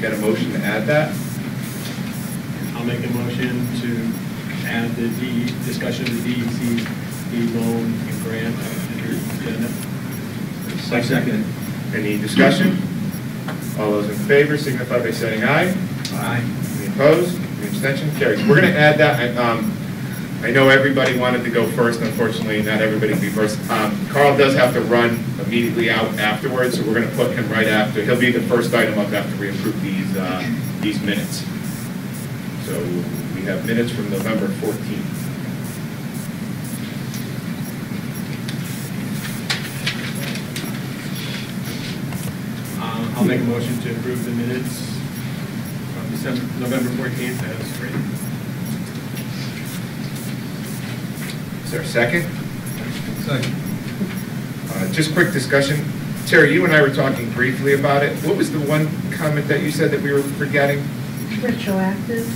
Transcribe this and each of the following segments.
get a motion to add that? I'll make a motion to add the discussion of the DEC loan and grant under the agenda. Second. Any discussion? All those in favor signify by saying aye. Aye. Any opposed? Any abstention? Carries. We're going to add that. I know everybody wanted to go first. Unfortunately, not everybody can be first. Carl does have to run immediately out afterwards, so we're going to put him right after. He'll be the first item up after we approve these minutes. So we have minutes from November 14th. I'll make a motion to approve the minutes from November 14th as written. Is there a second? Second. Just quick discussion. Terry, you and I were talking briefly about it. What was the one comment that you said that we were forgetting? Retroactive.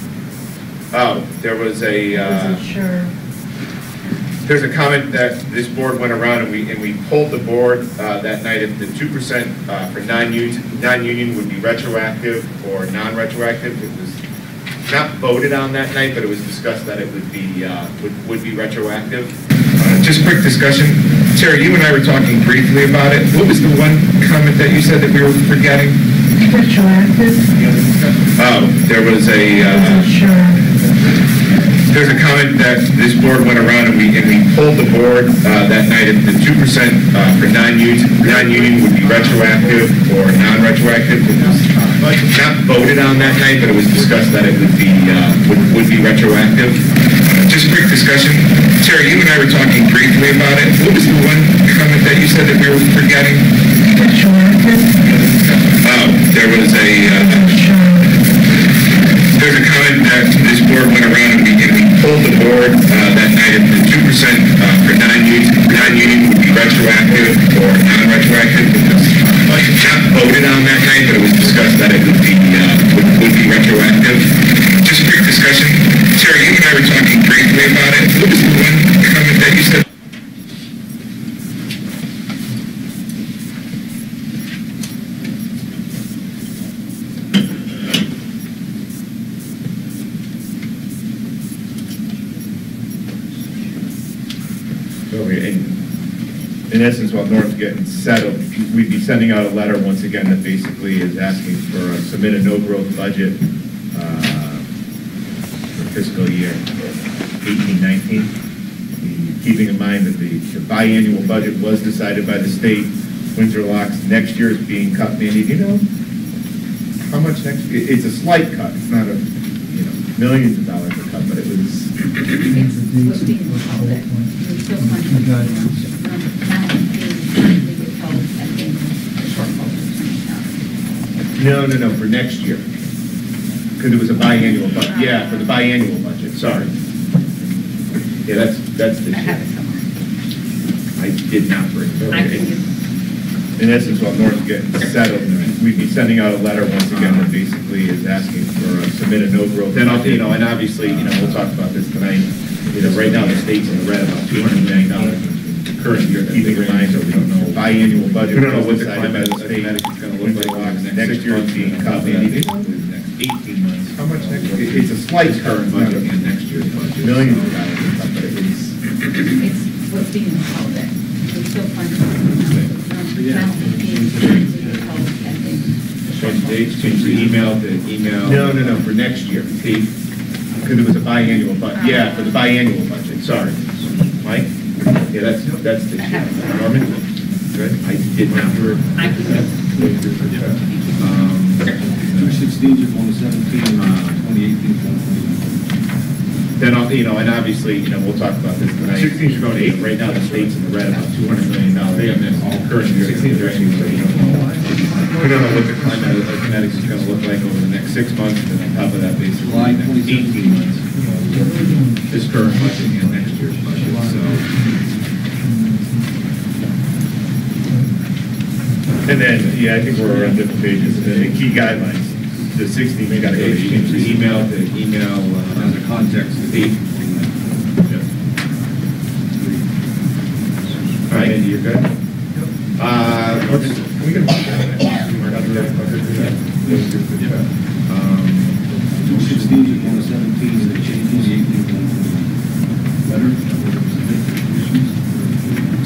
Oh, there was a. I wasn't sure. There's a comment that this board went around and we polled the board that night if the 2% for non-union would be retroactive or non-retroactive. It was not voted on that night, but it was discussed that it would be retroactive. Just quick discussion. Terry, you and I were talking briefly about it. What was the one comment that you said that we were forgetting? Retroactive. Oh, there was a. I wasn't sure. There's a comment that this board went around and we polled the board that night if the 2% for non-union would be retroactive or non-retroactive. It was not voted on that night, but it was discussed that it would be retroactive. Just quick discussion. Terry, you and I were talking briefly about it. What was the one comment that you said that we were forgetting? Retroactive. Oh, there was a. There's a comment that this board went around and we polled the board that night if the 2% for non-union would be retroactive or non-retroactive. It was not voted on that night, but it was discussed that it would be retroactive. Just quick discussion. Terry, you and I were talking briefly about it. What was the one comment that you said? In essence, while North's getting settled, we'd be sending out a letter once again that basically is asking for submit a no-growth budget for fiscal year 18-19. Keeping in mind that the biannual budget was decided by the state. Winterlock's next year is being cut. Mandy, do you know how much next year? It's a slight cut. It's not a millions of dollars a cut, but it was. No, for next year. Because it was a biannual budget. Yeah, for the biannual budget. Sorry. Yeah, that's this year. I did not bring it. In essence, while North's getting settled, we'd be sending out a letter once again that basically is asking for submit a no-growth. Then and obviously, we'll talk about this tonight. Right now the state's in the red about $200 million in current year. Keeping in mind that we don't know biannual budget. We don't know what the climate of the state is going to look like. Next year is being cut. Maybe 18 months. How much next year? It's a slight current budget in next year's budget. Millions of dollars, but it is. It's what's being held at. It's still funded. Change the email to email. No, for next year, Pete. Because it was a biannual budget. Yeah, for the biannual budget. Sorry, Mike. Yeah, that's the Norman. Good. I did not hear. 216 is 117, 2018, Then and obviously, we'll talk about this tonight. 16s are going to 8. Right now, the state's in the red about $200 million. They have all current year. 16s are actually. We don't know what the climate of kinetics is going to look like over the next 6 months, and on top of that, basically, the next 18 months. This current budget and next year's budget. So. And then, I think we're on different pages. The key guidelines. The 16, we got to change the email to email as a context. All right, Andy, you're good? Yep. We can. Those two for Chuck. 216 to 117 is a change in the 18th letter.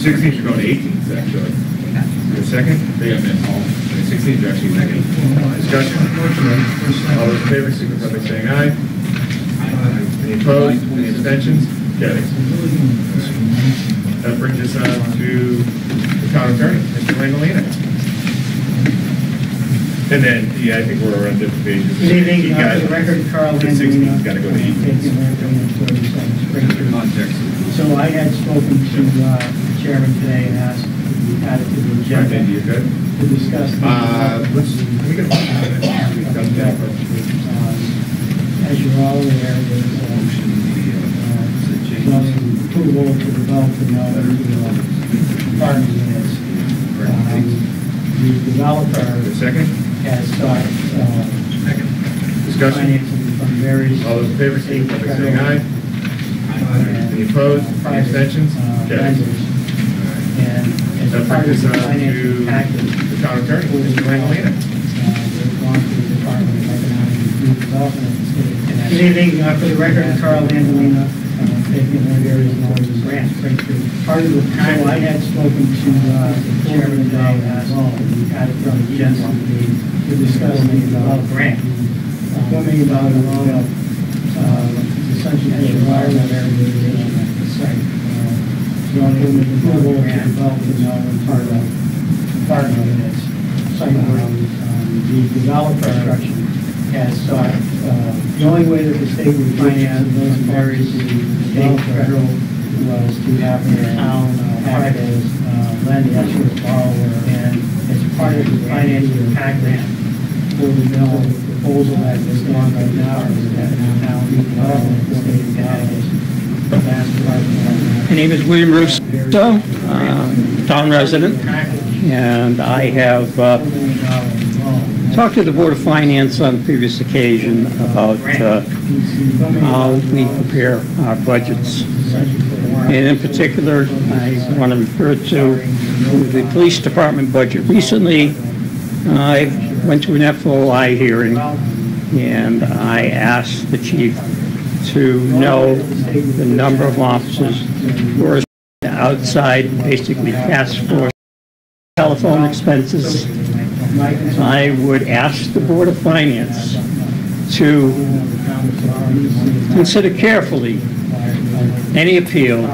16 should go to 18s, actually. The second? They got missed. 16s are actually negative. Discussion? All those in favor, signify by saying aye. Any opposed? Any abstentions? Carries. That brings us to the town attorney, Mr. Randolina. And then, yeah, I think we're on different pages. Good evening, You guys- for the record, Carl The 16's got to go to 18s. So I had spoken to the chairman today and asked if we had it to the agenda Randy, you good? to discuss. Can we get a motion? We've done that. As you're all aware, there's approval to develop the apartment units. The developer The second? has sought Discussion? financing from various. All those in favor, signify by saying aye. Any opposed? Any abstentions? Carries. Lenders. And as That part brings of us the financing to package, the town attorney, Mr. Randolina. they've gone to the Department of Economic Development of the State of Connecticut. Good evening, for the record, Carl Landolina, taking the various noise grants. Part of the time, I had spoken to the chairman today and asked if we had it from the agenda to discuss the grant. $1 million loan, essentially the environment rehabilitation at the site. So I'm going to approval to develop the known part of apartment units. Site work, the developer construction has sought, the only way that the state would finance those various state, federal, was to have the town act as lending as borrower, and as part of the financing package for the bill proposal that is going right now is that now redevelopment of the state of Connecticut. My name is William Russo, town resident, and I have talked to the Board of Finance on a previous occasion about how we prepare our budgets. And in particular, I want to refer to the police department budget. Recently, I went to an FOI hearing, and I asked the chief to know the number of officers who are outside, basically task force telephone expenses. I would ask the Board of Finance to consider carefully any appeal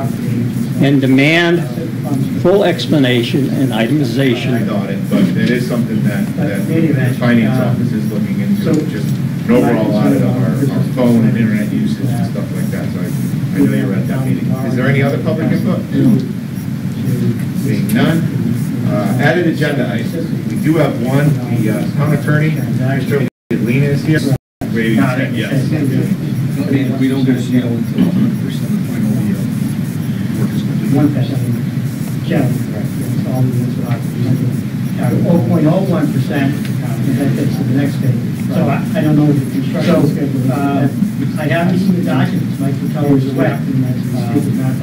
and demand full explanation and itemization. I thought it, but it is something that the finance office is looking into, just an overall audit of our phone and internet usage and stuff like that. So I know you were at that meeting. Is there any other public input? Seeing none. Added agenda items. We do have one. The town attorney, Mr. Lena, is here. Waving his hand, yes. I mean, we don't get a CL until 100% of the final work is completed. 1%. Generally, correct. That's all the units are presented. 0.01%, and that gets to the next page. So I don't know what the construction schedule is. I haven't seen the documents. Mike can tell us what.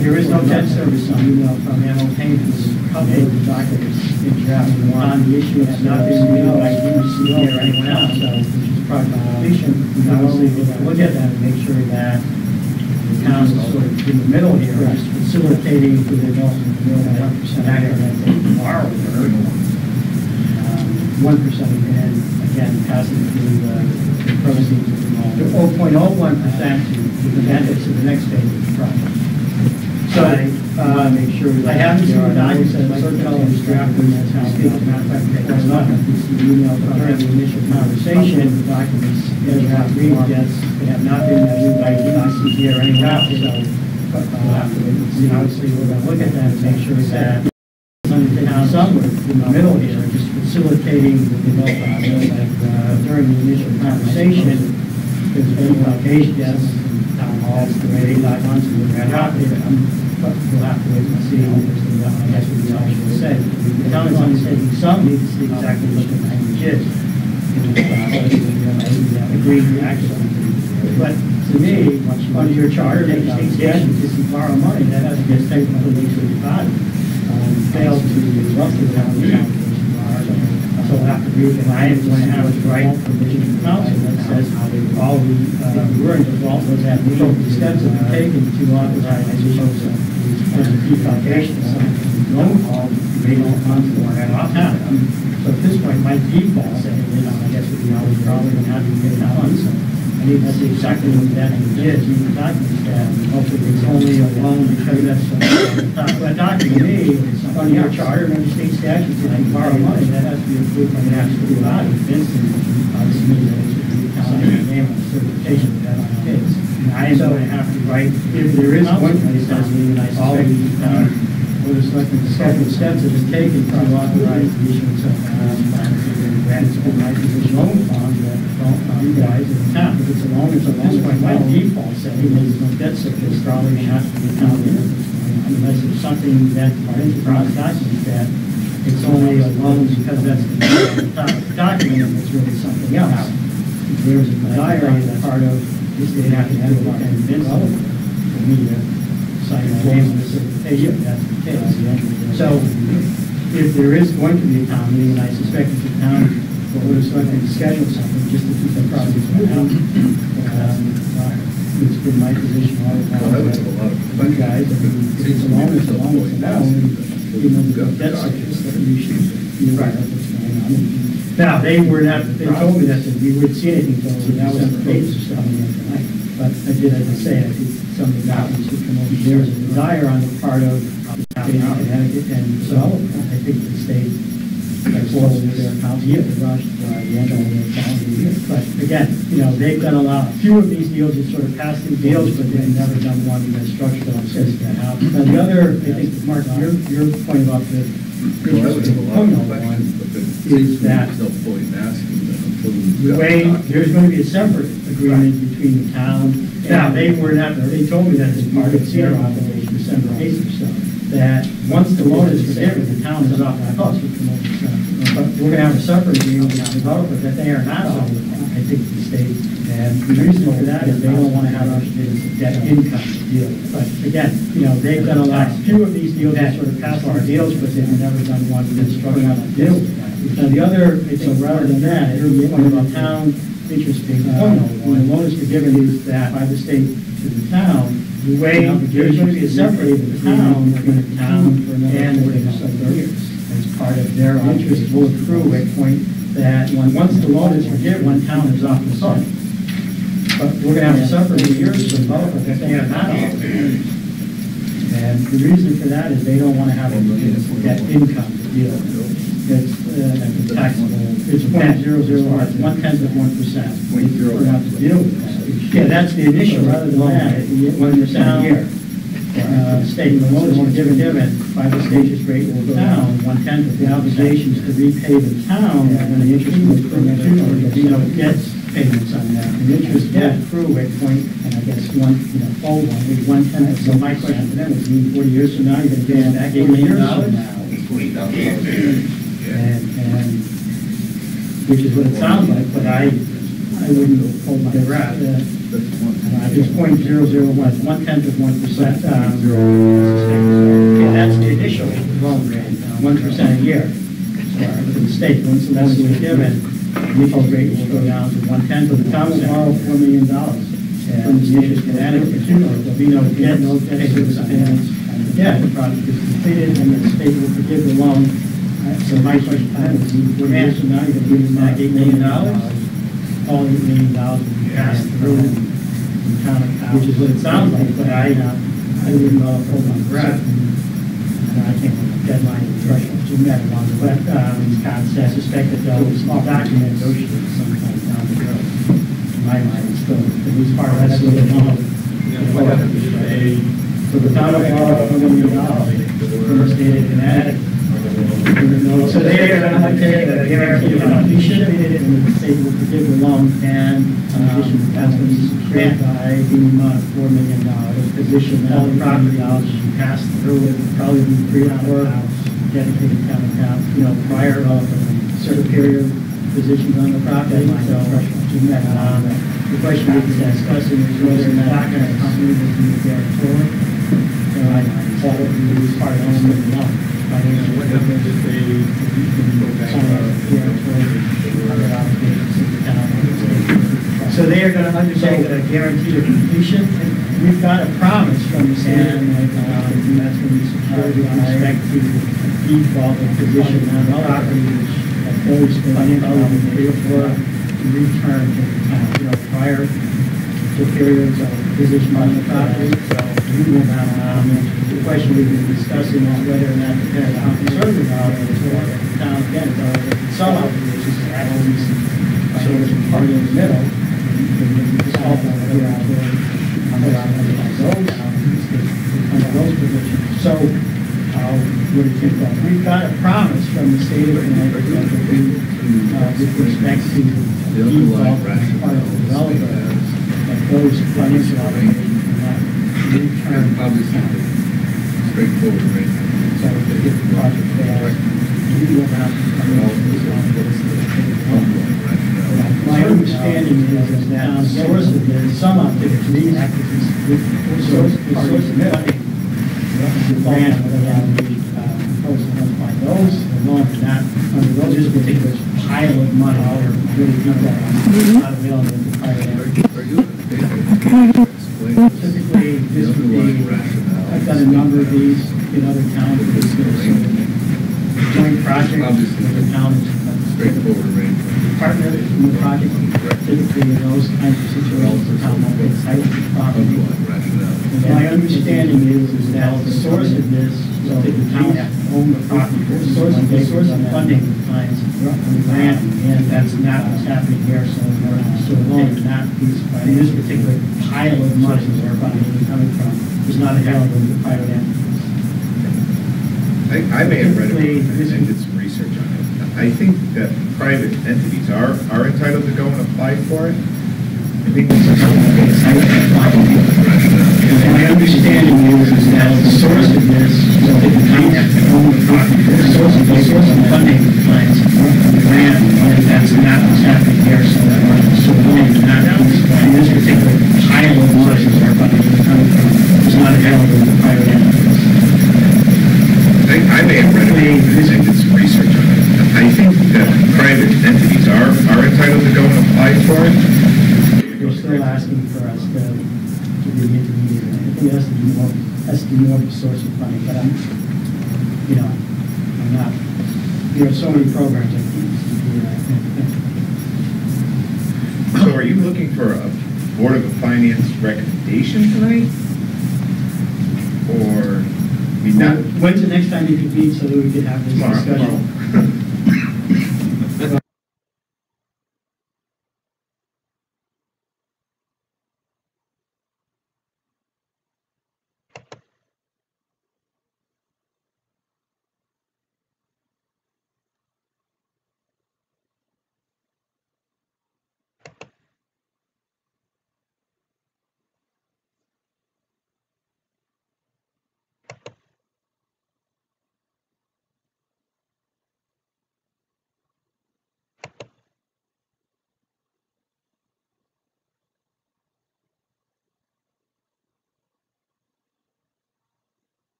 There is no debt service on email from Ammo Payments. A couple of the documents in draft on the issue has not been reviewed by DEC or anyone else. So, which is part of the completion. We obviously will look at that and make sure that the town is sort of in the middle here, just facilitating the development of 1% accurate borrower. 1% and again passing through the proceeds of the loan. 0.01% to the benefits of the next phase of the project. So I want to make sure that I haven't seen the documents that Circle is drafting as how speak. As a matter of fact, that's not the email during the initial conversation. The documents that you have read yes, they have not been reviewed by DEC or anyone else. So we'll have to wait and see. Obviously, we're going to look at that and make sure that somewhere in the middle here, just facilitating the development process. During the initial conversation, there's been allocation, yes, town halls, the way 5 months, and we're out there. But we'll have to wait and see. I guess what the actually said. The town is undertaking some, need to see exactly what the language is. Agreed action. But to me, under your charter, they take cash and just borrow money, that doesn't get taken from the deposit. Failed to roughly down the allocation So we'll have to read, and I am going to have it right from the council that says all the wording of all those have the steps that are taken to authorize issues of defalcation, some loan call, they don't come for it off town. So at this point, my default setting is, I guess, would be always probably going to have to pay that one, so I need to see exactly what that is, you can document that, hopefully it's only a loan because that's a document to me, it's on your charter and state statutes, if you borrow money, that has to be approved by the actual body, Vincent, obviously, means that it should be counted in the name of the certification that that's the case. And I am going to have to write, if there is one place that's meaning, I suspect, what is like the scheduled steps that is taken to authorize the issuance of grants or my position loan funds that don't you guys in the town. If it's a loan, it's a loan. Point my default setting is no debt service probably has to be counted unless it's something that our enterprise documents that it's only a loan because that's the document and it's really something else. If there's a desire on the part of this, they have to have a lot of convincing for me to sign my name on the certification, that's the case. So, if there is going to be a town meeting, and I suspect it's a town, we're selecting to schedule something just to keep the process going. It's been my position all the time that you guys, I mean, if it's a loan, it's a loan, it's a loan. You know, the debt service that you should be aware of what's going on. Now, they told me that we wouldn't see anything until that was the case or something like tonight. But I did, as I say, I think some of the documents should come over. There is a desire on the part of the state of Connecticut, and so I think the state forces their accounts here to rush the end of their calendar year. But again, you know, they've done a few of these deals that sort of pass through deals, but they've never done one that's structured on six that out. Now the other, I think, Mark, your point about the criminal one is that the way there's going to be a separate agreement between the town. Now they told me that as part of their obligation, December 8th or so, that once the loan is forgiven, the town is off the hook with the loan. But we're going to have a separate agreement with the developer that they are not off the hook, I think, the state. And the reason for that is they don't want to have us do a debt income deal. But again, you know, they've done few of these deals that sort of pass our deals, but they've never done one that's struggling on a deal. Now the other, so rather than that, the point about town interest being when the loan is forgiven is that by the state to the town, the way there's going to be a separate the town between the town and the several years. As part of their interest will accrue at a point that once the loan is forgiven, one town is off the hook. But we're going to have to suffer the years for both of them. They are not off the hook. And the reason for that is they don't want to have that income deal. It's taxable. It's 0.00, 1/10 of 1%. We're going to have to deal with that. Yeah, that's the initial, rather than that, 1% a year. State, the loan is given by the state's rate will go down 1/10 of the obligations to repay the town, and the interest will accrue, it gets payments on that. And interest will accrue at point, and I guess full one, maybe 1/10. So my question to them is, 40 years from now, you're going to get back $8 million now. And which is what it sounds like, but I wouldn't hold my breath. It's 0.001, 1/10 of 1%. Okay, that's the initial loan rate, 1% a year. For the state, once the loan is given, the default rate will go down to 1/10. But the town will borrow $4 million from the state of Connecticut. There'll be no debt service payments. Yeah, the project is completed, and the state will forgive the loan. So my question is, 4 years from now, you're going to give them back $8 million. All $8 million will be passed through the town account, which is what it sounds like, but I wouldn't hold my breath. And I can't put a deadline and threshold to met on the web. I suspect that they'll small document negotiate sometime down the road. In my mind, it's still, at least part of that's what they want. So the town will borrow $4 million from the state of Connecticut. So they are going to take a guarantee of we should have made it, and the state will forgive the loan, and in addition, that's going to be secured by the amount of $4 million position. All the property dollars you pass through it will probably be 3 or dedicated town account, prior superior positions on the property. So the question we can discuss is whether or not the company will be guarantor. So I thought it would be part of the loan. financial commitment that they sign a guarantee other obligations of the town. So they are going to undertake a guarantee of completion. And we've got a promise from the state, and that's going to be secured with respect to default of position on the property, that those financial obligations were returned to the town, prior to periods of position on the property. So we will have, the question we've been discussing is whether or not the parent is concerned about it, is what the town can, some obligations to add on these sort of part in the middle. Under those positions. So, what do you think about? We've got a promise from the state of Connecticut with respect to default part of the developer that those financial obligations are not returned to the town. Straightforward, right? So, if the project fails, we will have to come out with my understanding is that the source of this, some activities, source of money, the grant, by those, along with that, under those particular pile of money, or really people not available to private area. Typically, this would be, I've done a number of these in other towns, joint projects with the towns. Straightforward, right? Partner in the project, typically in those kinds of situations, the town will get title to the property. And my understanding is that the source of this, so that the town has to own the property, the source of funding finds on the grant, and that's not what's happening here, so long as not these, in this particular pile of money where funding is coming from, is not available to private entities. I may have read it, and did some research on it. I think that private entities are entitled to go and apply for it. I think this is my understanding is that the source of this, so that the town has to own the property, the source of funding finds on the grant, and that's not what's happening here, so long as not in this particular pile of money where funding is coming from, is not available to private entities. I may have read it, and did some research on it. I think that private entities are entitled to go and apply for it. They're still asking for us to be the intermediary. I think it has to be more of a source of funding, but I'm not. There are so many programs I think to do that. So are you looking for a Board of Finance recommendation tonight? Or, I mean, not? When's the next time you could meet so that we could have this discussion?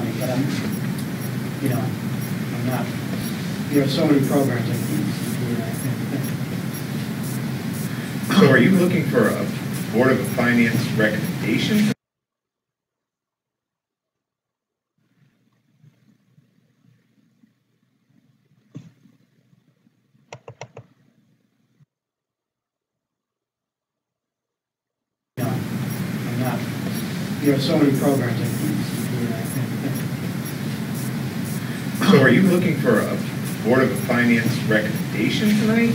But I'm not. There are so many programs I think to do that. So are you looking for a Board of Finance recommendation? I'm not. There are so many programs I think to do that. So are you looking for a Board of Finance recommendation tonight?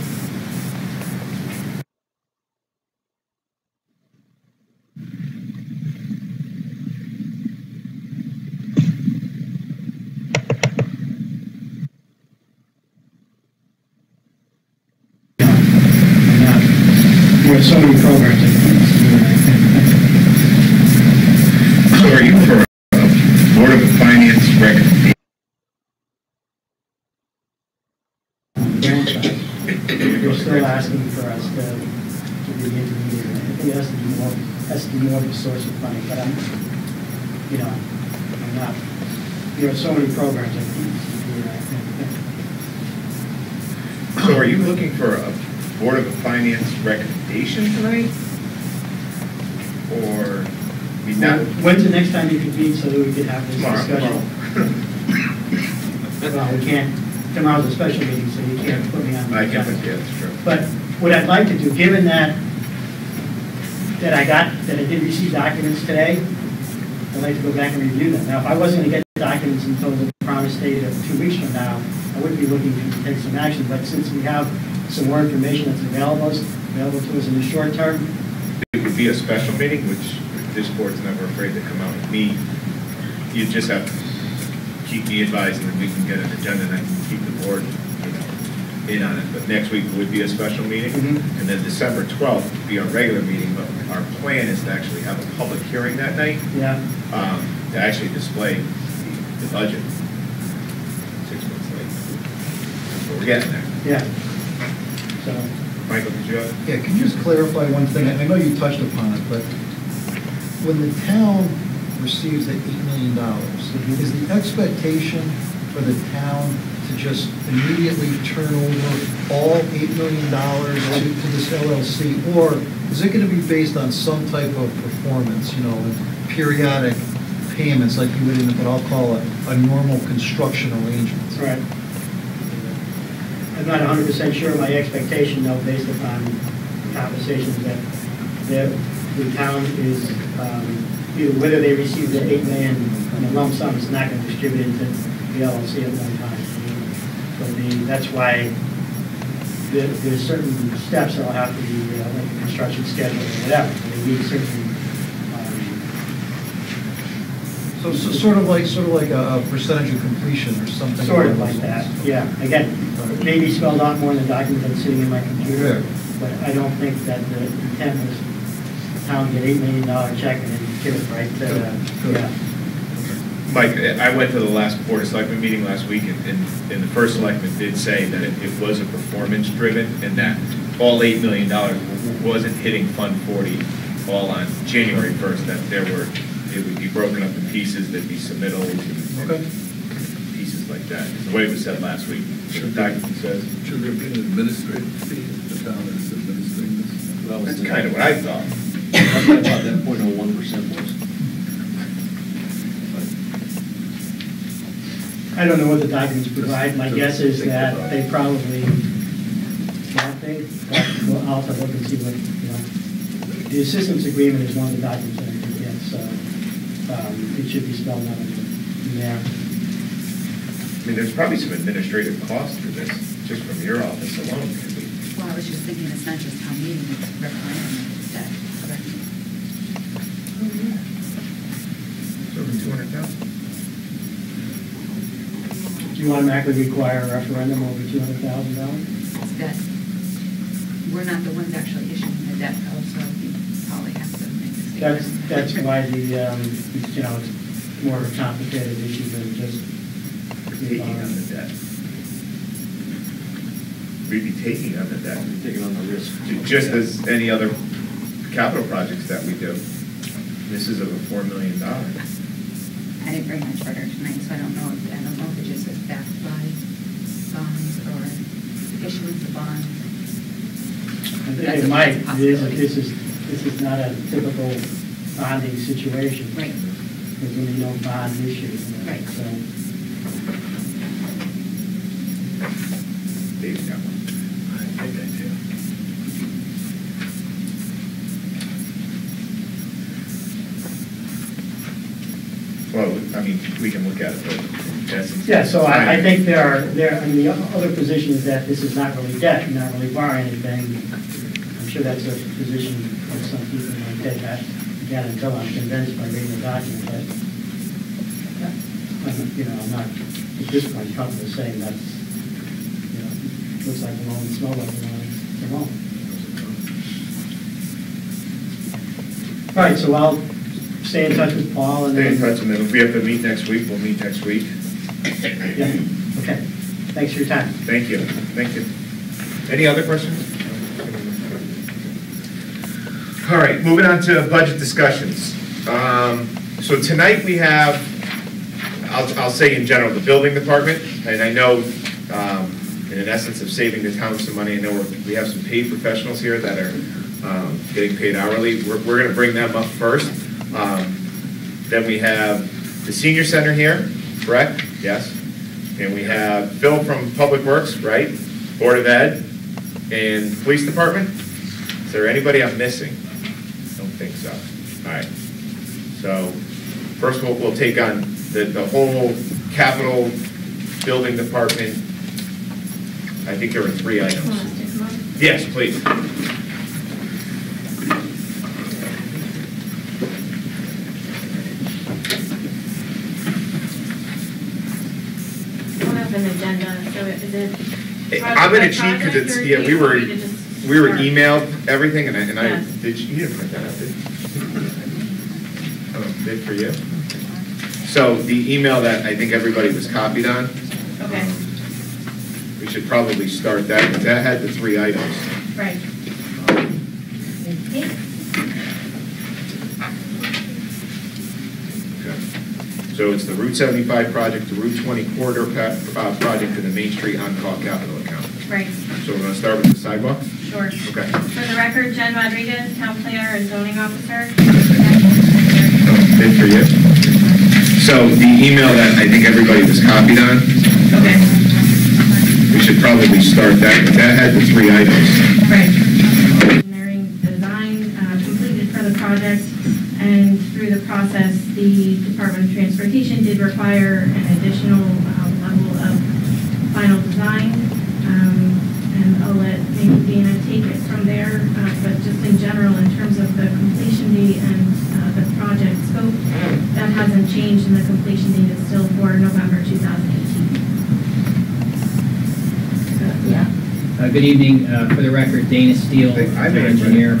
There are so many programs. So are you for a Board of Finance recommendation? They're still asking for us to be the intermediary. I think it has to be more of a source of funding, but I'm not. There are so many programs. So are you looking for a Board of Finance recommendation tonight? Or, I mean, not When's the next time you convene so that we could have this tomorrow? discussion? Well, we can't, tomorrow's a special meeting, so you can't put me on the I can't, agenda. yeah, that's true. But what I'd like to do, given that I did receive documents today, I'd like to go back and review them. Now, if I wasn't going to get documents until the promised date of 2 weeks from now, I would be looking to take some action. But since we have some more information that's available to us in the short term, It would be a special meeting, which this board's never afraid to come out with me. You just have to keep me advised, and then we can get an agenda, and I can keep the board, in on it. But next week would be a special meeting, and then December 12th would be our regular meeting. But our plan is to actually have a public hearing that night. yeah. To actually display the budget 6 months late. But we're getting there. Yeah. So, Michael, did you have? Yeah, can you just clarify one thing? I know you touched upon it, but when the town receives the $8 million, is the expectation for the town to just immediately turn over all $8 million to this LLC? Or is it going to be based on some type of performance, periodic payments like you would in what I'll call a normal construction arrangement? right. I'm not 100% sure of my expectation, though, based upon conversations that the town is, either whether they receive the $8 million in a lump sum, it's not going to distribute into the LLC at one time. So that's why there's certain steps that will have to be, like a construction schedule or whatever. They need certain. So sort of like a percentage of completion or something. Sort of like that, yeah. Again, it may be spelled out more in the document that's sitting in my computer, Yeah. but I don't think that the intent was the town get $8 million check and then give it right to, yeah. Mike, I went to the last Board of Selectmen meeting last week, and the first selectman did say that it was a performance-driven, and that all $8 million wasn't hitting Fund 40 all on January 1st, that it would be broken up in pieces, there'd be submittals, and pieces like that. The way it was said last week. The document says. Should there be an administrative fee if the town is administering this? That's kind of what I thought. I thought that 0.01% was. I don't know what the documents provide. My guess is that they probably can't be, but I'll have to look and see what, The assistance agreement is one of the documents that I can get, so it should be spelled out in there. I mean, there's probably some administrative costs for this, just from your office alone, could be. Well, I was just thinking it's not just town meeting, it's referendum, that, correct? It's over 200,000. Do you automatically require a referendum over $200,000? It's debt. We're not the ones actually issuing the debt, though, so you probably have to make a statement. That's why it's more of a complicated issue than just Taking on the debt. We'd be taking on the debt. Taking on the risk. Just as any other capital projects that we do. This is over $4 million. I didn't bring my charter tonight, so I don't know if it just is backed by bonds or issuance of bonds. It might. This is not a typical bonding situation. Right. There's really no bond issue. Right. So, Dave's got one. I think I do. Well, I mean, we can look at it, but that's. yeah, so I think the other position is that this is not really debt, you're not really borrowing anything. I'm sure that's a position that some people might take. Again, until I'm convinced by reading the document, but, I'm not, at this point, comfortable saying that's, looks like a loan, smell like a loan, it's a loan. All right, so I'll stay in touch with Paul and Stay in then... touch, and then if we have to meet next week, we'll meet next week. Yeah, okay. Thanks for your time. Thank you, thank you. Any other questions? All right, moving on to budget discussions. So tonight we have, I'll say in general, the building department, and I know in an essence of saving the town some money, I know we have some paid professionals here that are getting paid hourly. We're going to bring them up first. Then we have the senior center here, correct? Yes. And we have Phil from Public Works, right? Board of Ed and Police Department. Is there anybody I'm missing? Don't think so. All right. So first we'll take on the whole capital building department. I think there were 3 items. Yes, please. An agenda, so is it? I'm going to cheat because it's, yeah, we were emailed everything, and I Yes. you didn't print that out, did you? Oh, did for you? So the email that I think everybody was copied on, Okay, we should probably start that, because that had the 3 items. right. Okay. Okay. So it's the Route 75 project, the Route 20 corridor project, and the Main Street on-call capital account. Right, So we're going to start with the sidewalk? sure. Okay. For the record, Jen Rodriguez, Town Planner and Zoning Officer. Good for you. So the email that I think everybody was copied on, Okay. we should probably start that, because that had the 3 items. Right. Engineering design completed for the project, and through the process, the Department of Transportation did require an additional level of final design. And I'll let maybe Dana take it from there, but just in general, in terms of the completion date and the project scope, that hasn't changed, and the completion date is still for November 2018. Yeah. Good evening. For the record, Dana Steele, I'm an engineer.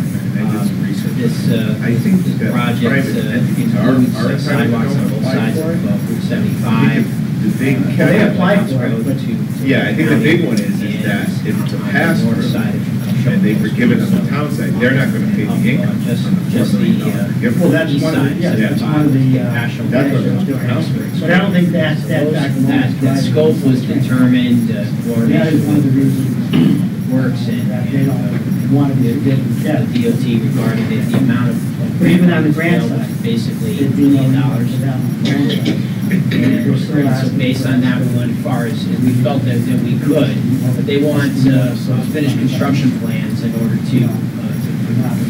This, I think This that project private entities are includes sidewalks on both sides of Route 75. The big They caveat- applied for it, Road but- to Yeah, I think the big one is that if it's a pass-through, and they forgive it on the town side, they're not going to pay the income. Just on the, $4 million. Well, that's east one of the, side, yeah, that's 75, one of the, National that's what National the town brings. but I don't think that's that back. That scope was determined, That is coordination one of the with reasons works and that they don't want to be, the DOT regarding the amount of. But even on the grant side, Basically, it'd $1 be million. And And so based on that, we went as far as we felt that we could, but they want finished construction plans in order to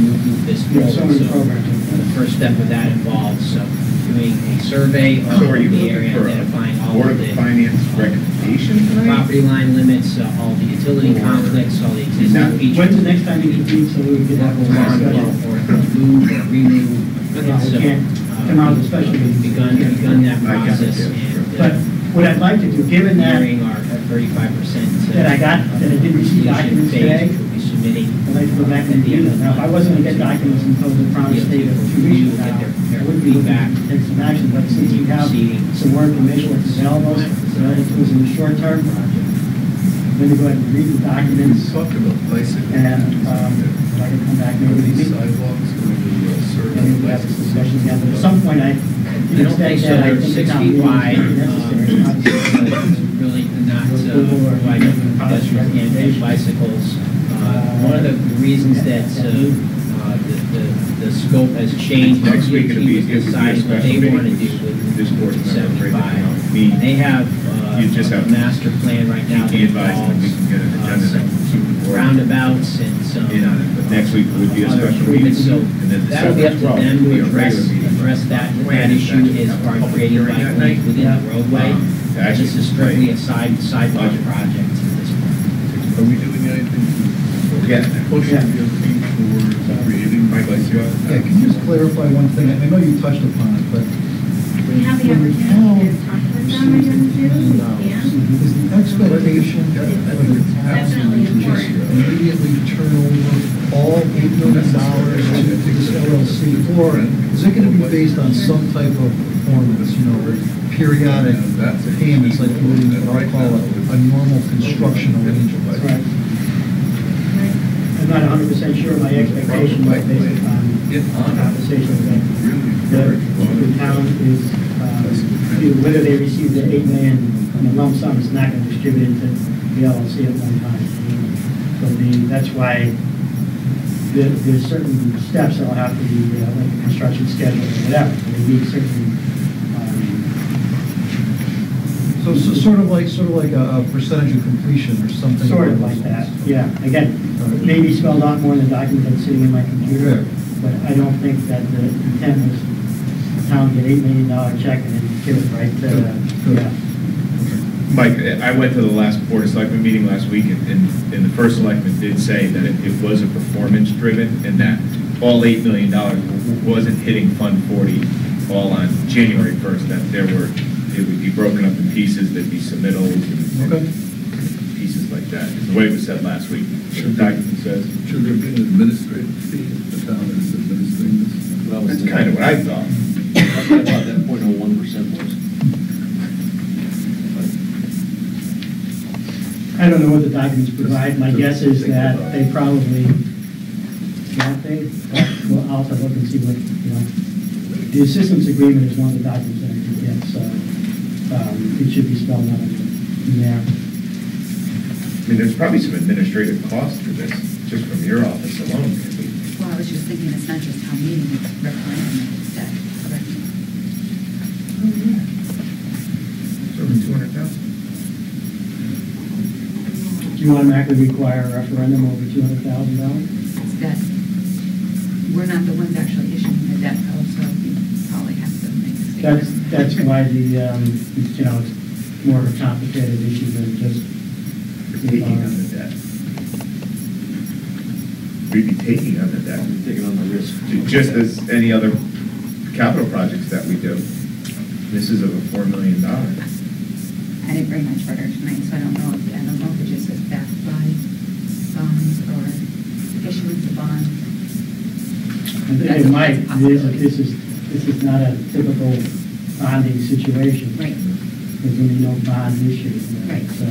move this forward. So many So programs. the first step of that involves doing a survey So are of you the looking area, for identifying a all Board of of the Finance recommendation tonight? property line limits, all the utility conflicts, all the Now, existing features. When's the next time you can meet, so we can have a Or move or remove. Yeah, we So, can't come out with a special meeting. We've begun that I guess, process, yeah, and But what I'd like to do, given that, during our 35%. that I did receive documents today, We'll be submitting. I'd like to go back and review them. Now, if I wasn't going to get documents until the promised date of 2 weeks from now, I would be looking to take some action, but since you have some more information that's available to us in the short term, I'm going to go ahead and read the documents, Talked about bicycle. and I can come back maybe These this week, sidewalks going to do a survey. and we have this discussion again. But at some point, I don't think so. They're 6 feet wide. Really not providing for pedestrians and bicycles. One of the reasons that the scope has changed. Next week it'll be- DOT was deciding what they want to do This with board's not gonna break it down. 75. They have You just have a master plan right now that be advised that we involves can get an agenda that will keep the board roundabouts and some in on it, but next week would be a other special meeting. improvements. So And then the that'll be up to 7th, them 12th will be to a regular meeting. address that issue as far as creating bike lanes within the roadway. Actually, This is strictly a sidewalk project at this point. Are we doing anything to Yeah. push the DOT towards creating bicycle? Yeah, can you just clarify one thing? I know you touched upon it, but We have the When the opportunity town to talk to Is the expectation for the town Definitely to just immediately turn over all $8 million to this LLC? Or is it going to be based on some type of performance, periodic payments like you would in what I call a normal construction arrangement? Right. I'm not 100% sure my expectation, but based upon conversation that the town is, whether they receive the $8 million in a lump sum, is not going to distribute it to the LLC at one time. So that's why there's certain steps that will have to be, like a construction schedule or whatever. They need certain. So sort of like a percentage of completion or something. Sort of like that, yeah. Again, maybe spelled out more in the document that's sitting in my computer, but I don't think that the intent was the town get $8 million check and then give it right to, yeah. Mike, I went to the last Board of Selectmen meeting last week, and the first selectman did say that it was a performance-driven, and that all $8 million wasn't hitting Fund 40 all on January 1st, that it would be broken up in pieces, there'd be submittals and pieces like that. It's the way it was said last week. The document says. Should there be an administrative fee if the town is administering this? That's kind of what I thought. That's what I thought that 0.01% was. I don't know what the documents provide. My guess is that they probably not pay. Well, I'll have to look and see what, The assistance agreement is one of the documents that I can get, so it should be spelled out in there. I mean, there's probably some administrative cost to this, just from your office alone. Well, I was just thinking it's not just town meeting, it's referendum, it's that, correct? Oh, yeah. It's over 200,000. Do you automatically require a referendum over $200,000? It's that, we're not the ones actually issuing the debt bill, so you probably have to make a statement. That's why it's more of a complicated issue than just Taking on the debt. We'd be taking on the debt. Taking on the risk. Just as any other capital projects that we do. This is over $4 million. I didn't bring my charter tonight, so I don't know if it just says backed by bonds or issuance of bonds. It might. This is not a typical bonding situation. Right. There's going to be no bond issue. Right. So.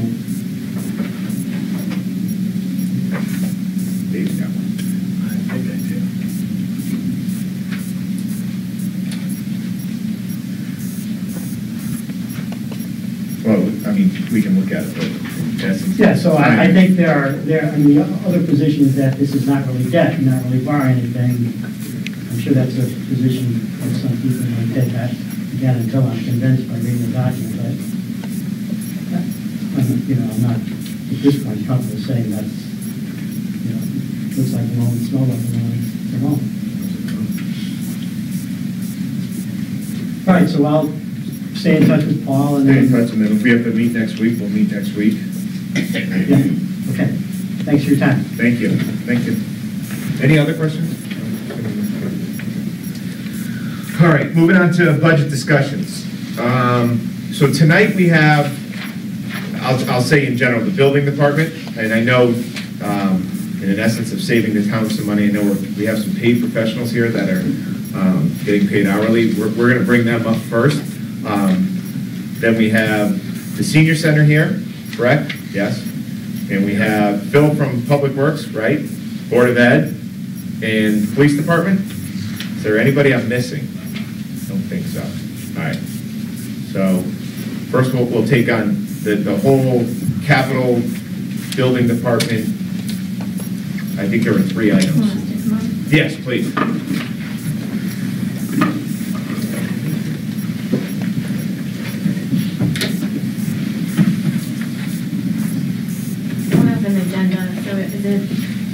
Dave's got one. I think I do. Well, I mean, we can look at it, but in essence. Yeah, so I think the other position is that this is not really debt, you're not really borrowing anything. I'm sure that's a position that some people might take that, again, until I'm convinced by reading the document, but, I'm not, at this point, comfortable saying that's, looks like a loan, smell like a loan. All right, so I'll stay in touch with Paul and Stay then. in touch, and then if we have to meet next week, we'll meet next week. Yeah, okay. Thanks for your time. Thank you. Thank you. Any other questions? All right, moving on to budget discussions. So tonight we have, I'll say in general, the building department, and I know in an essence of saving the town some money, I know we have some paid professionals here that are getting paid hourly. We're going to bring them up first. Then we have the senior center here, correct? Yes. And we have Phil from Public Works, right? Board of Ed and Police Department. Is there anybody I'm missing? Don't think so. All right. So first we'll take on the whole capital building department. I think there were 3 items. Yes, please.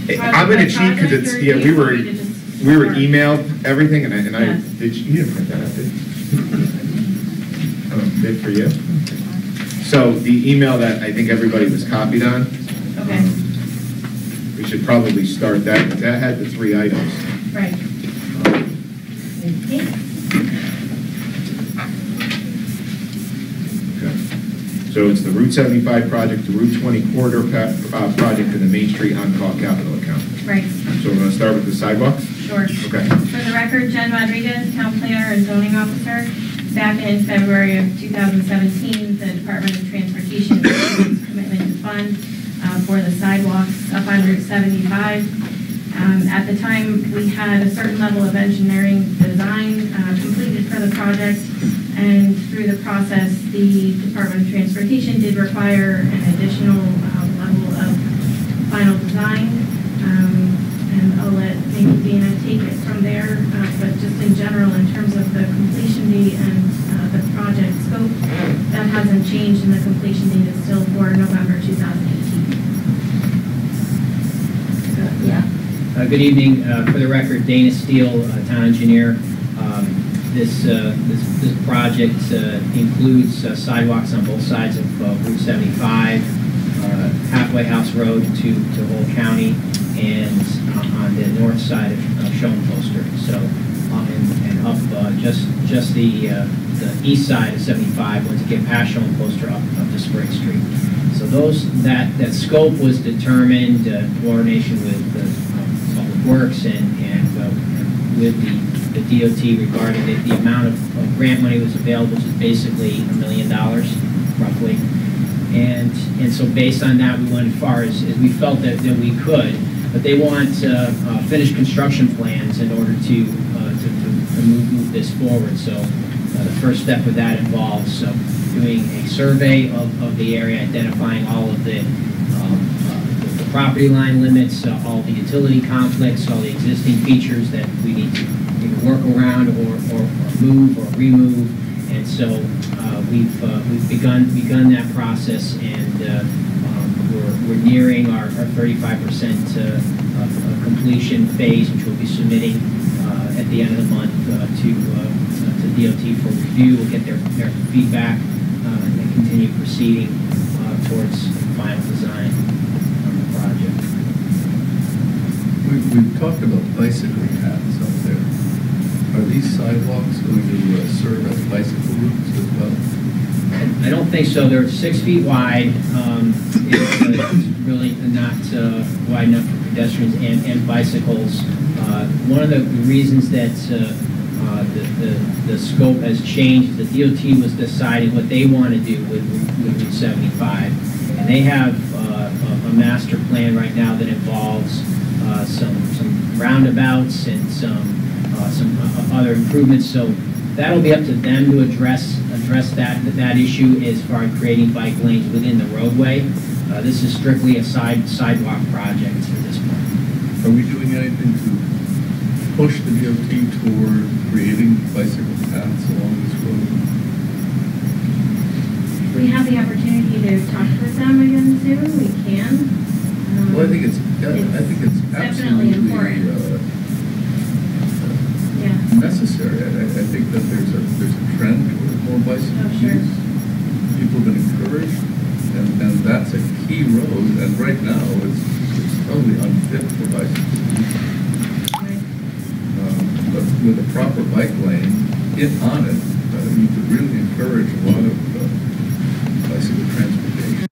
I'm going to cheat because it's, we were emailed everything, and I Yes. you didn't print that out, did you? Oh, did for you? So the email that I think everybody was copied on. Okay. We should probably start that, because that had the 3 items. Right. Okay. So it's the Route 75 project, the Route 20 corridor project, and the Main Street on-call capital account. Right. So we're going to start with the sidewalks? Sure. Okay. For the record, Jen Rodriguez, Town Planner and Zoning Officer. Back in February of 2017, the Department of Transportation issued its commitment to fund for the sidewalks up on Route 75. At the time, we had a certain level of engineering design completed for the project, and through the process, the Department of Transportation did require an additional level of final design. And I'll let maybe Dana take it from there, but just in general, in terms of the completion date and the project scope, that hasn't changed, and the completion date is still for November 2018. Yeah. Good evening. For the record, Dana Steele, Town Engineer. This project includes sidewalks on both sides of Route 75, Halfway House Road to Whole County, and on the north side of Schoenposter. So, and up just the east side of 75, once you get past Schoenposter up to Spring Street. So that scope was determined in coordination with Public Works and with the DOT regarding the amount of grant money was available, which is basically $1 million roughly. And so based on that, we went as far as we felt that we could. But they want finished construction plans in order to move this forward. So the first step of that involves doing a survey of the area, identifying all of the property line limits, all the utility conflicts, all the existing features that we need to either work around or move or remove. And so we've begun that process, and we're nearing our 35% completion phase, which we'll be submitting at the end of the month to DOT for review. We'll get their feedback and then continue proceeding towards final design on the project. We've talked about bicycle paths up there. Are these sidewalks going to serve as bicycle routes as well? I don't think so. They're 6 feet wide. It's really not wide enough for pedestrians and bicycles. One of the reasons that the scope has changed, the DOT was deciding what they want to do with Route 75. And they have a master plan right now that involves some roundabouts and some other improvements. So that'll be up to them to address that issue as far as creating bike lanes within the roadway. This is strictly a sidewalk project at this point. Are we doing anything to push the DOT toward creating bicycle paths along this road? We have the opportunity to talk with them again soon. We can. Well, I think it's definitely important. Necessary. I think that there's a trend toward more bicycle use. People have been encouraged, and that's a key road. And right now, it's totally unfit for bicycles. But with a proper bike lane on it, you could really encourage a lot of bicycle transportation.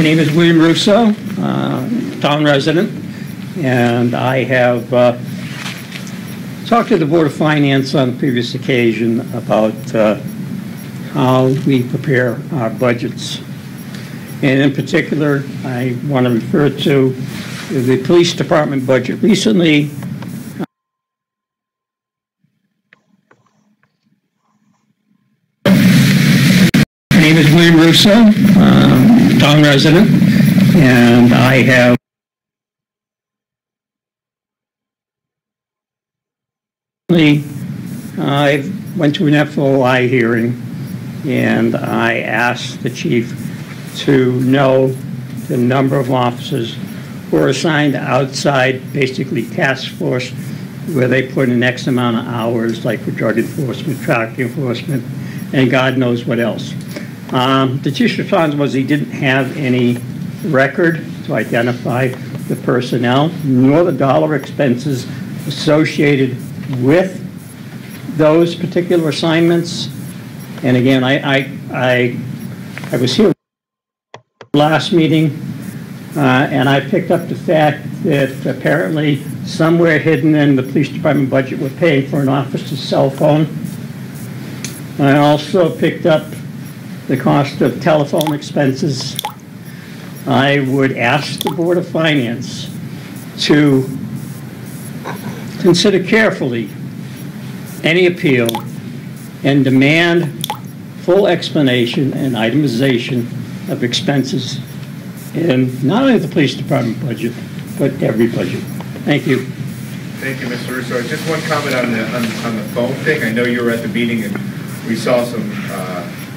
name is William Russo, town resident, and I have talked to the Board of Finance on a previous occasion about how we prepare our budgets. And in particular, I want to refer to the police department budget. Recently, my name is William Russo, town resident, and I have I went to an FOI hearing, and I asked the chief to know the number of officers who are assigned outside, basically task force, where they put in X amount of hours, like for drug enforcement, traffic enforcement, and God knows what else. The chief's response was he didn't have any record to identify the personnel, nor the dollar expenses associated with those particular assignments. And again, I was here last meeting, and I picked up the fact that apparently somewhere hidden in the police department budget we're paying for an officer's cell phone. I also picked up the cost of telephone expenses. I would ask the Board of Finance to consider carefully any appeal and demand full explanation and itemization of expenses in not only the police department budget, but every budget. Thank you. Thank you, Mr. Russo. Just one comment on the phone thing. I know you were at the meeting and we saw some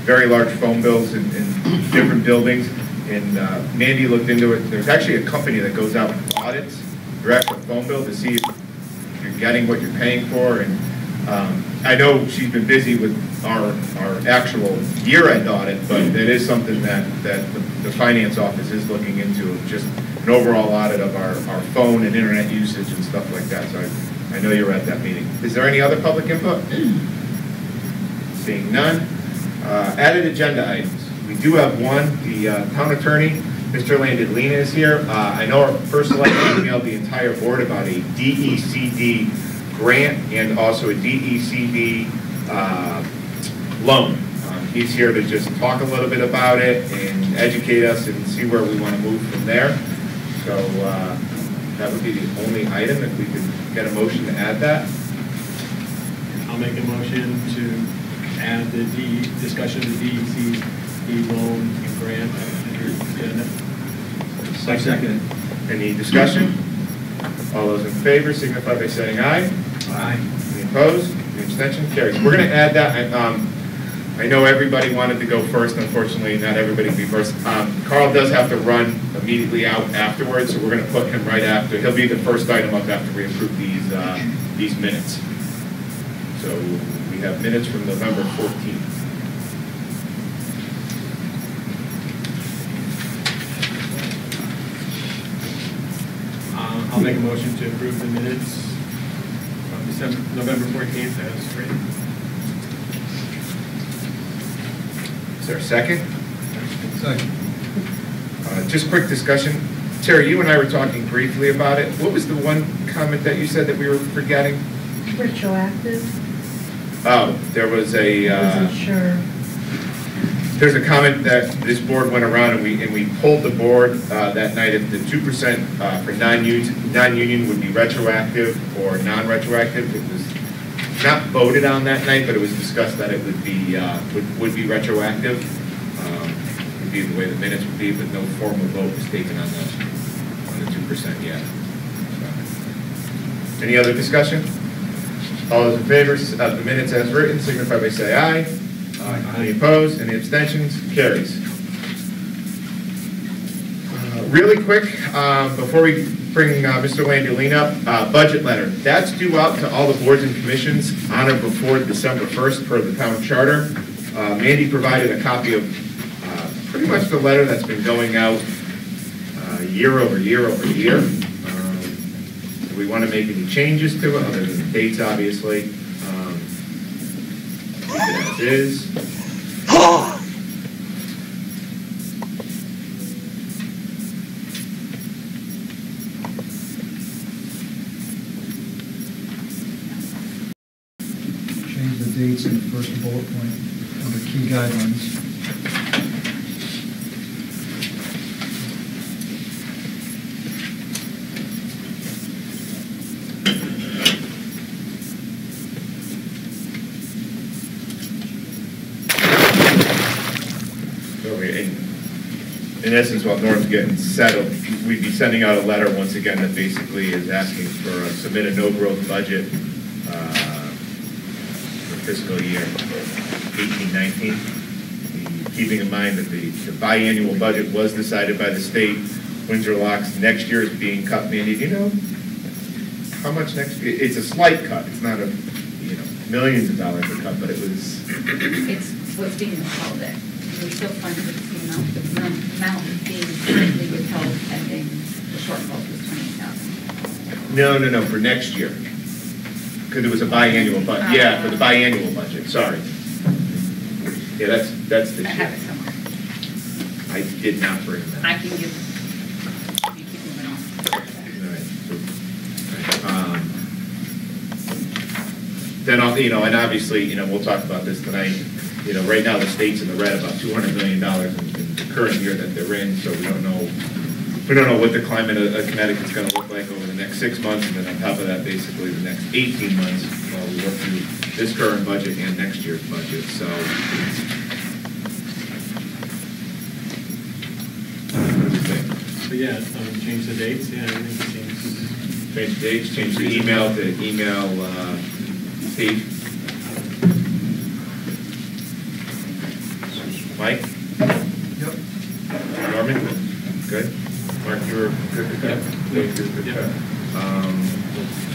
very large phone bills in different buildings. And Mandy looked into it. There's actually a company that goes out and audits your actual phone bill to see if you're getting what you're paying for. And I know she's been busy with our actual year-end audit, but it is something that the finance office is looking into, just an overall audit of our phone and internet usage and stuff like that. So I know you were at that meeting. Is there any other public input? Seeing none. Added agenda items. We do have one. The town attorney, Mr. Landolina, is here. I know our first selectman emailed the entire board about a DECD grant and also a DECD loan. He's here to just talk a little bit about it and educate us and see where we want to move from there. So that would be the only item, if we could get a motion to add that. I'll make a motion to add the discussion of the DECD loan and grant under agenda. Second. Any discussion? All those in favor signify by saying aye. Aye. Any opposed? Any abstention? Carries. We're going to add that. I know everybody wanted to go first. Unfortunately, not everybody can be first. Carl does have to run immediately out afterwards, so we're going to put him right after. He'll be the first item up after we approve these minutes. So we have minutes from November 14th. I'll make a motion to approve the minutes from November 14th as written. Is there a second? Second. Just quick discussion. Terry, you and I were talking briefly about it. What was the one comment that you said that we were forgetting? Retroactive. Oh, there was a. Wasn't sure. There's a comment that this board went around and we polled the board that night if the 2% for non-union would be retroactive or non-retroactive. It was not voted on that night, but it was discussed that it would be retroactive. Would be the way the minutes would be, but no formal vote was taken on the 2% yet. So. Any other discussion? All those in favor of the minutes as written signify by saying aye. Aye. Any opposed? Any abstentions? Carries. Really quick, before we bring Mr. Landolina up, budget letter. That's due out to all the boards and commissions on or before December 1st per the town charter. Mandy provided a copy of pretty much the letter that's been going out year over year over year. Do we want to make any changes to it other than the dates, obviously? Keep it as is. first bullet point under key guidelines. In essence, while Norm's getting settled, we'd be sending out a letter once again that basically is asking for submit a no-growth budget for fiscal year 18-19. Keeping in mind that the biannual budget was decided by the state. Windsor Locks next year is being cut. Mandy, do you know how much next year? It's a slight cut. It's not a millions of dollars a cut, but it was. It's what's being withheld. We're still funded the amount being currently withheld pending the shortfall was 28,000. No, for next year. Because it was a biannual budget. Yeah, for the biannual budget. Sorry. Yeah, that's this year. I have it somewhere. I did not bring that. I can give. You keep moving on. Then, and obviously, we'll talk about this tonight. Right now the state's in the red about $200 million in the current year that they're in, so we don't know what the climate of Connecticut's going to look like over the next 6 months, and then on top of that, basically the next 18 months while we work through this current budget and next year's budget. So, what do you think? But yeah, change the dates. Yeah, everything changes. Change the dates. Change the email to email Steve. Mike? Yep. Norman? Good. Mark, you're good with that? Dave, you're good with that?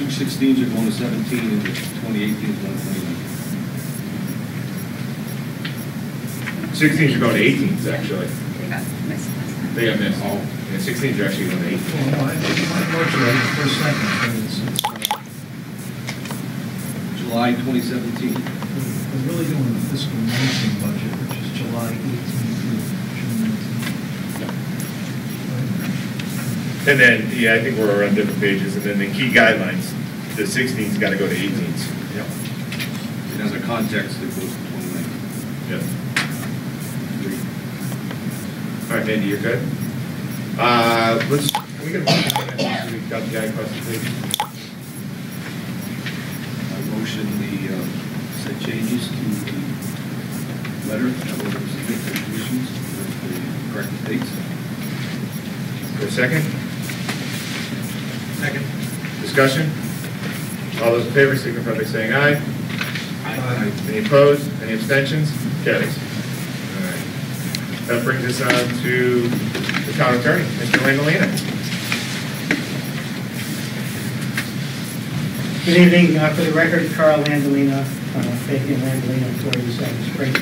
216s are going to 17, and 2018 is going to 29. 16s are going to 18s, actually. They got missed last time. They got missed. Yeah, 16s are actually going to 18s. Well, no, I marked it right for a second. July 2017. We're really doing the fiscal 19 budget, which is July 18 through June 19. And then, yeah, I think we're on different pages. And then the key guidelines, the 16s got to go to 18s. Yep. It has a context that goes to 29. Yep. All right, Mandy, you're good? Can we get a motion on that? We've got the across the page. I motion the said changes to the letter that will submit the conditions with the correct dates. For a second? Second. Discussion? All those in favor, signify by saying aye. Aye. Any opposed? Any abstentions? Carries. All right. That brings us on to the town attorney, Mr. Randolina. Good evening. For the record, Carl Landolina, Fabian Landolina, 47 Spring.